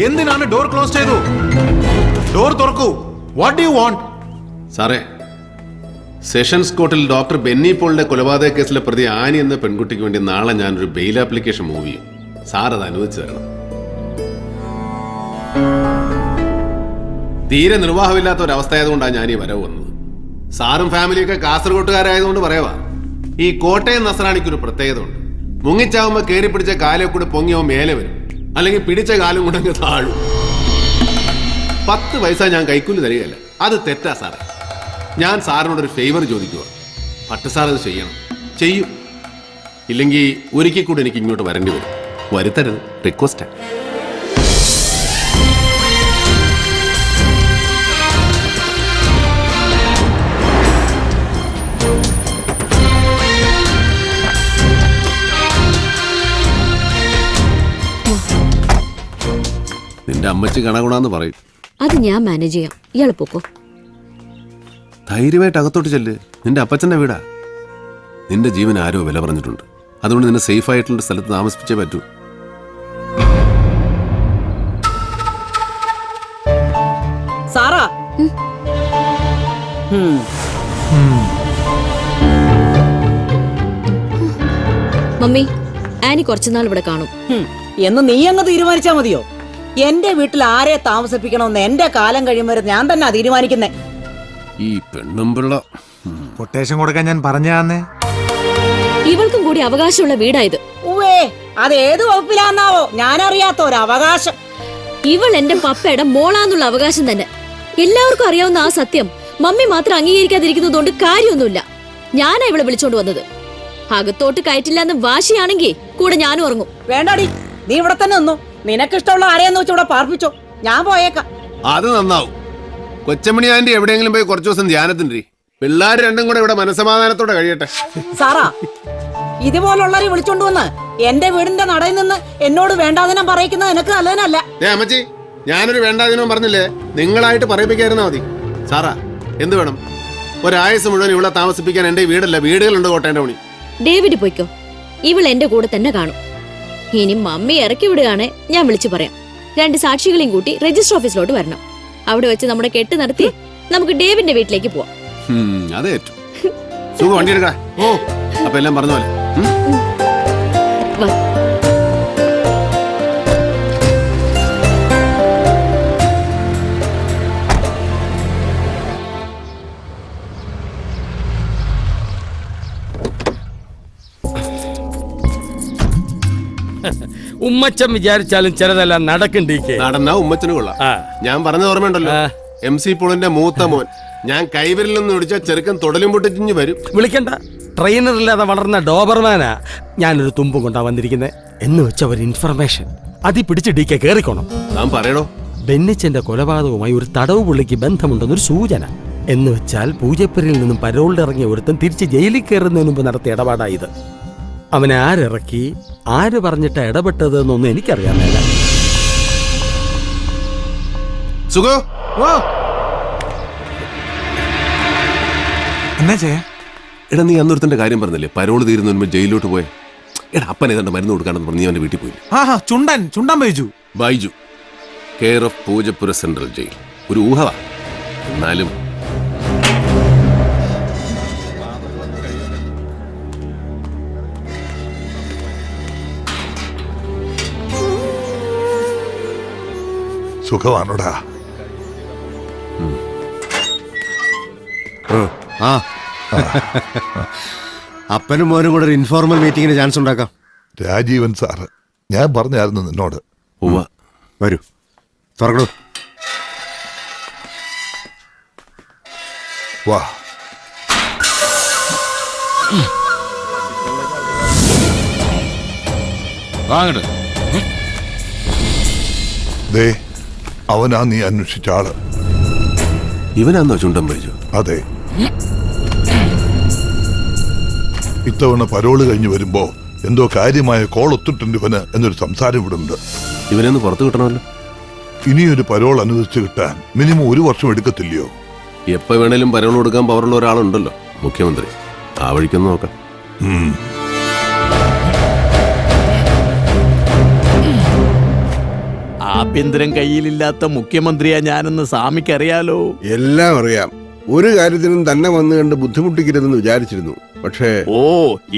എന്തിനാണ് door close ചെയ്തു? Door തുറക്കൂ. What do you want? സാറേ, സെഷൻസ് കോർട്ടിൽ ഡോക്ടർ ബെന്നി പോളിന്റെ കൊലപാതക കേസിലെ പ്രതി ആനി എന്ന പെൺകുട്ടിക്ക് വേണ്ടി നാളെ ഞാനൊരു ബെയിൽ ആപ്ലിക്കേഷൻ മൂവ് ചെയ്യും. സാർ അത് അനുവദിച്ചു തരണം. തീരെ നിർവാഹമില്ലാത്ത ഒരവസ്ഥയായതുകൊണ്ടാണ് ഞാൻ ഈ വരവ് വന്നത്. സാറും ഫാമിലിയൊക്കെ കാസർഗോട്ടുകാരായതുകൊണ്ട് പറയവാ. ഈ കോട്ടയം നസ്രാണിക്കൊരു പ്രത്യേകത ഉണ്ട്. മുങ്ങിച്ചാവുമ്പോ കയറി പിടിച്ച കാലെ കൂടെ പൊങ്ങിയോ മേലെ വരും, അല്ലെങ്കിൽ പിടിച്ച കാലും കൊണ്ടങ്ങ് താഴും. 10 പൈസ ഞാൻ കൈക്കൂലി തരികയല്ല. അത് തെറ്റാ സാറേ. ഞാൻ സാറിനോടൊരു ഫേവർ ചോദിക്കുക. പട്ട് സാർ അത് ചെയ്യണം. ചെയ്യും. ഇല്ലെങ്കിൽ ഒരിക്കൽ കൂടി എനിക്ക് ഇങ്ങോട്ട് വരേണ്ടി വരും. വരുത്തരുത്. റിക്വസ്റ്റാ. നിന്റെ അമ്മച്ചി കണകുണാന്ന് പറയും. അത് ഞാൻ മാനേജ് ചെയ്യാം. ഇയാള് പോക്കോ. ധൈര്യമായിട്ട് അകത്തോട്ട് ചെല്ല്. നിന്റെ അപ്പച്ചന്റെ വീടാ. നിന്റെ ജീവൻ ആരോ വില പറഞ്ഞിട്ടുണ്ട്. അതുകൊണ്ട് നിന്നെ സേഫ് ആയിട്ടുള്ള സ്ഥലത്ത് താമസിപ്പിച്ചേ പറ്റൂ. സാറാ, മമ്മി, ആനി കുറച്ചുനാൾ ഇവിടെ കാണും എന്ന് നീ അങ്ങ് തീരുമാനിച്ചാ മതിയോ? എന്റെ വീട്ടിൽ ആരെ താമസിപ്പിക്കണമെന്ന് എന്റെ കാലം കഴിയുമ്പോൾ ഞാൻ തന്നെ തീരുമാനിക്കുന്നേ. ഈ പെണ്ണുമ്പിള്ള കൊട്ടേഷൻ കൊടുക്കാൻ ഞാൻ പറഞ്ഞാന്നേ. ഇവൾക്കും കൂടി അവകാശമുള്ള വീടായത്. ഊവേ, അത് ഏത് വകുപ്പിലാന്നാവോ ഞാനറിയാത്ത ഒരു അവകാശം. ഇവൾ എന്റെ പപ്പയുടെ മോളാന്നുള്ള അവകാശം തന്നെ. എല്ലാവർക്കും അറിയാവുന്ന ആ സത്യം മമ്മി മാത്രം അംഗീകരിക്കാതിരിക്കുന്നതുകൊണ്ട് കാര്യമൊന്നുമില്ല. ഞാനാ ഇവളെ വിളിച്ചോണ്ട് വന്നത്. അകത്തോട്ട് കയറ്റില്ലാന്ന് വാശിയാണെങ്കിൽ കൂടെ ഞാനും ഉറങ്ങും. വേണ്ടാടി, നീ ഇവിടെ തന്നെ നിന്നു. നിനക്കിഷ്ടമുള്ള ആരെയെന്ന് വെച്ച് ഇവിടെ പാർപ്പിച്ചോ. ഞാൻ പോയേക്കാം. അത് നന്നാവും. കൊച്ചമണി ആന്റി എവിടെയെങ്കിലും പോയി കുറച്ചു ദിവസം ധ്യാനത്തിൻ്റെ. പിള്ളേർ രണ്ടും കൂടെ ഇവിടെ മനസ്സമാധാനത്തോടെ കഴിയട്ടെ. സാറാ, ഇതുപോലുള്ളവരെ വിളിച്ചോണ്ട് വന്ന് എന്റെ വീടിന്റെ നടയിൽ നിന്ന് എന്നോട് വേണ്ടാതിനം പറയിക്കുന്നത് എനിക്ക് നല്ലതിനല്ല. അമ്മച്ചി, ഞാനൊരു വേണ്ടാതിനവും പറഞ്ഞില്ലേ. നിങ്ങളായിട്ട് പറയിപ്പിക്കായിരുന്നാ മതി. സാറാ, എന്ത് വേണം? ഒരായുസ് മുഴുവൻ ഇവിടെ താമസിപ്പിക്കാൻ എന്റെ വീടല്ല, വീടുകളുണ്ട് കോട്ടേന്റെ പണി. ഡേവിഡ് പോയിക്കോ. ഇവൾ എന്റെ കൂടെ തന്നെ കാണും. ഇനി മമ്മി ഇറക്കി വിടുകയാണെ ഞാൻ വിളിച്ചു പറയാം. 2 സാക്ഷികളെയും കൂട്ടി രജിസ്റ്റർ ഓഫീസിലോട്ട് വരണം. അവിടെ വെച്ച് നമ്മുടെ കെട്ട് നടത്തി നമുക്ക് ഡേവിഡിന്റെ വീട്ടിലേക്ക് പോവാം. അതേറ്റു. സുഖം, വണ്ടി എടുക്കാം. ഓ, അപ്പൊ എല്ലാം പറഞ്ഞ പോലെ. ഉമ്മച്ചൻ വിചാരിച്ചാലും ചിലതെല്ലാം നടക്കണ്ടീക്കേ. നടന്നാ ഉമ്മച്ചന് കൊള്ളാം. ഞാൻ പറഞ്ഞ ഓർമ്മയുണ്ടല്ലോ, MC പോളിന്റെ മൂത്ത മോൻ. ഞാൻ കൈവരിൽ നിന്ന് വിളിച്ച ചെറുക്കൻ തൊടലും പൊട്ടിച്ചിഞ്ഞ് വരും. വിളിക്കണ്ട, ട്രെയിനർ ഇല്ലാതെ വളർന്ന ഡോബർമാനാ. ഞാനൊരു തുമ്പും കൊണ്ടാ വന്നിരിക്കുന്നത് എന്ന് വെച്ച ഒരു ഇൻഫർമേഷൻ അതി പിടിച്ച് DK കേറിക്കോണം. ഞാൻ പറയണോ? ബെന്നിച്ചന്റെ കൊലപാതകവുമായി ഒരു തടവ് പുള്ളിക്ക് ബന്ധമുണ്ടെന്നൊരു സൂചന. എന്ന് വെച്ചാൽ പൂജപ്പുരയിൽ നിന്നും പരോളിൽ ഇറങ്ങിയ ഒരുത്തൻ തിരിച്ച് ജയിലിൽ കയറുന്നതിന് മുമ്പ് നടത്തിയ ഇടപാടായത്. അവനെ ആരിറക്കി, ആര് പറഞ്ഞിട്ടാ ഇടപെട്ടത് എന്നൊന്നും എനിക്കറിയാൻ മേല. സുഖോ, എന്നാ ചെയ്യാ? എടാ, നീ അന്നൊരുത്തന്റെ കാര്യം പറഞ്ഞില്ലേ, പരോള് തീരുന്നതിന് മുമ്പ് ജയിലിലോട്ട് പോയെ. എടാ, അപ്പൻ ഏതാണ്ട് മരുന്ന് കൊടുക്കാണെന്ന് പറഞ്ഞ് നീ അവന്റെ വീട്ടിൽ പോയി. Chundan Baiju, care of Poojappura central jail. ഒരു ഊഹവാ, എന്നാലും സുഖമാണോടാ? അപ്പനും മോനും കൂടെ ഒരു ഇൻഫോർമൽ മീറ്റിംഗിന് ചാൻസ് ഉണ്ടാക്കാം. രാജീവൻ സാറ്, ഞാൻ പറഞ്ഞായിരുന്നു നിന്നോട്. വരൂ, തുറക്കണു. വാ. ദേ, അവനാ നീ അന്വേഷിച്ച ആള്. ഇവനാന്നോ ചുണ്ടൻ ബൈജു? അതെ. ഇത്തവണ പരോള് കഴിഞ്ഞ് വരുമ്പോ എന്തോ കാര്യമായ കോൾ ഒത്തിട്ടുണ്ട് ഇവന് എന്നൊരു സംസാരം ഇവിടെ ഉണ്ട്. ഇവനൊന്ന് പുറത്തു കിട്ടണമല്ലോ. ഇനിയൊരു പരോൾ അനുവദിച്ചു കിട്ടാൻ മിനിമം 1 വർഷം എടുക്കത്തില്ലയോ? എപ്പോ വേണേലും പരോൾ കൊടുക്കാൻ പവറുള്ള ഒരാളുണ്ടല്ലോ, മുഖ്യമന്ത്രി. ആ വഴിക്കൊന്ന് നോക്കാം. ആഭ്യന്തരം കയ്യിലില്ലാത്ത മുഖ്യമന്ത്രിയാ ഞാനെന്ന് സ്വാമിക്കറിയാലോ. എല്ലാം അറിയാം. ഒരു കാര്യത്തിനും തന്നെ വന്നു കണ്ട് ബുദ്ധിമുട്ടിക്കരുതെന്ന് വിചാരിച്ചിരുന്നു. പക്ഷേ ഓ,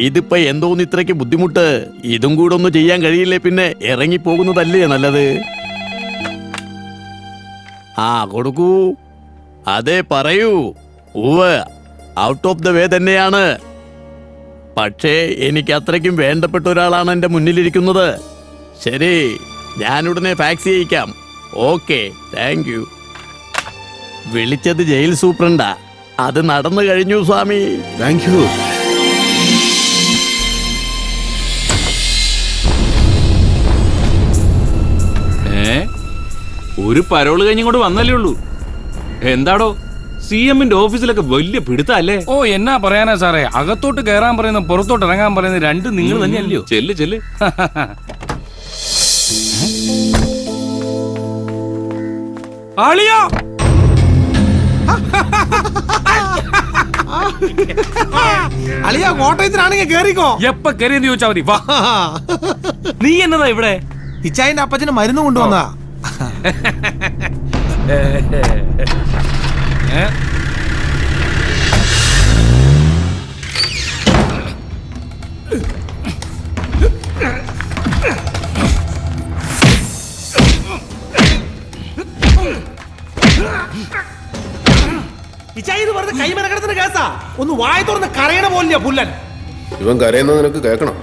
ഇതിപ്പോ എന്തോന്ന് ഇത്രയ്ക്ക് ബുദ്ധിമുട്ട്? ഇതും കൂടെ ഒന്നും ചെയ്യാൻ കഴിയില്ലേ പിന്നെ ഇറങ്ങിപ്പോകുന്നതല്ലേ നല്ലത്. ആ കൊടുക്കൂ. അതെ പറയൂ. ഉവ്, ഔട്ട് ഓഫ് ദ വേ തന്നെയാണ്. പക്ഷേ എനിക്ക് അത്രയ്ക്കും വേണ്ടപ്പെട്ട ഒരാളാണ് എന്റെ മുന്നിലിരിക്കുന്നത്. ശരി, ഞാനുടനെ ഫാക്സ് ചെയ്യിക്കാം. Okay, thank you. വിളിച്ചത് ജയിൽ സൂപ്രണ്ടാ. അത് നടന്നു കഴിഞ്ഞു സ്വാമി. Thank you. ഒരു പരോള് കഴിഞ്ഞിങ്ങോട്ട് വന്നല്ലേ ഉള്ളൂ. എന്താടോ CM-ന്റെ ഓഫീസിലൊക്കെ വലിയ പിടുത്തല്ലേ? ഓ, എന്നാ പറയാനാ സാറേ, അകത്തോട്ട് കയറാൻ പറയുന്ന പുറത്തോട്ട് ഇറങ്ങാൻ പറയുന്നത് രണ്ടും നിങ്ങൾ തന്നെയല്ലയോ? ചെല്ല് ചെല്ല്. ആളിയാ അളിയാ, കോട്ടയത്തിനാണെങ്കിൽ കേറിക്കോ. എപ്പ കയറിയെന്ന് ചോദിച്ചാ മതി. വാ. നീ എന്നതാ ഇവിടെ? ഇച്ചായന്റെ അപ്പച്ചന് മരുന്ന് കൊണ്ടുവന്നാ. ഇച്ചായി, ഇത് വെറുതെ കൈമനക്കടത്തിന് കേസാ. ഒന്ന് വായ തുറന്ന് കരയണ പോലില്ല പുല്ലൻ. ഇവൻ കരയുന്നത് നിനക്ക് കേൾക്കണം.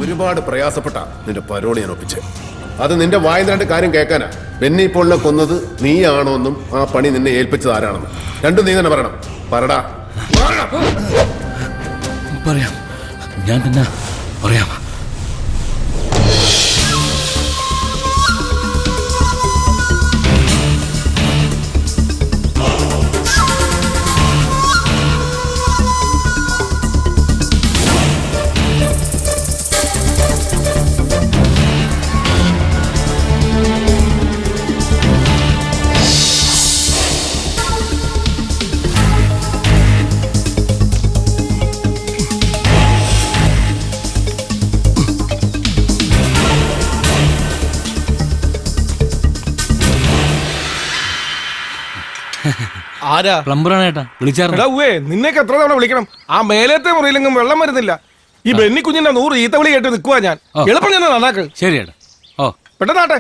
ഒരുപാട് പ്രയാസപ്പെട്ട നിന്റെ പരോളി ഞാൻ ഒപ്പിച്ച്. അത് നിന്റെ വായിൽ രണ്ട് കാര്യം കേൾക്കാനാ. ബെന്നി പോളിനെ കൊന്നത് നീയാണോന്നും ആ പണി നിന്നെ ഏൽപ്പിച്ചത് ആരാണെന്നും രണ്ടും നീ തന്നെ പറയണം. പറടാ. പറയാം, ഞാൻ തന്നെ പറയാം. ആരാ? പ്ലംബറാണ് ഏട്ടാ. വിളിച്ചായിരുന്നു. നിന്നേക്ക് എത്ര തവണ വിളിക്കണം? ആ മേലത്തെ മുറിയിലെങ്കിലും വെള്ളം വരുന്നില്ല. ഈ ബെന്നി കുഞ്ഞിന്റെ 100 ഈത്ത വിളി കേട്ട് നിൽക്കുവാ ഞാൻ. എളുപ്പം ഞാൻ നന്നാക്ക്. ശരി ഏട്ടാ. ഓ, പെട്ടെന്നാട്ടെ.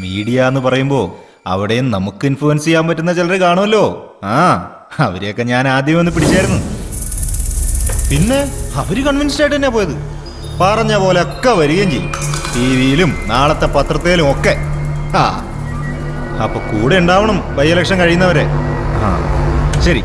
മീഡിയ എന്ന് പറയുമ്പോ അവിടെയും നമുക്ക് ഇൻഫ്ലുവൻസ് ചെയ്യാൻ പറ്റുന്ന ചിലർ കാണുമല്ലോ. അവരെയൊക്കെ ഞാൻ ആദ്യം ഒന്ന് പിടിച്ചായിരുന്നു. പിന്നെ അവര് കൺവിൻസ്ഡ് ആയിട്ട് തന്നെ പോയത്. പറഞ്ഞ പോലെ ഒക്കെ വരികയും ചെയ്യും, TV-യിലും നാളത്തെ പത്രത്തിലും ഒക്കെ. അപ്പൊ കൂടെ ഉണ്ടാവണം ബൈ ഇലക്ഷൻ കഴിയുന്നവരെ. ശരി.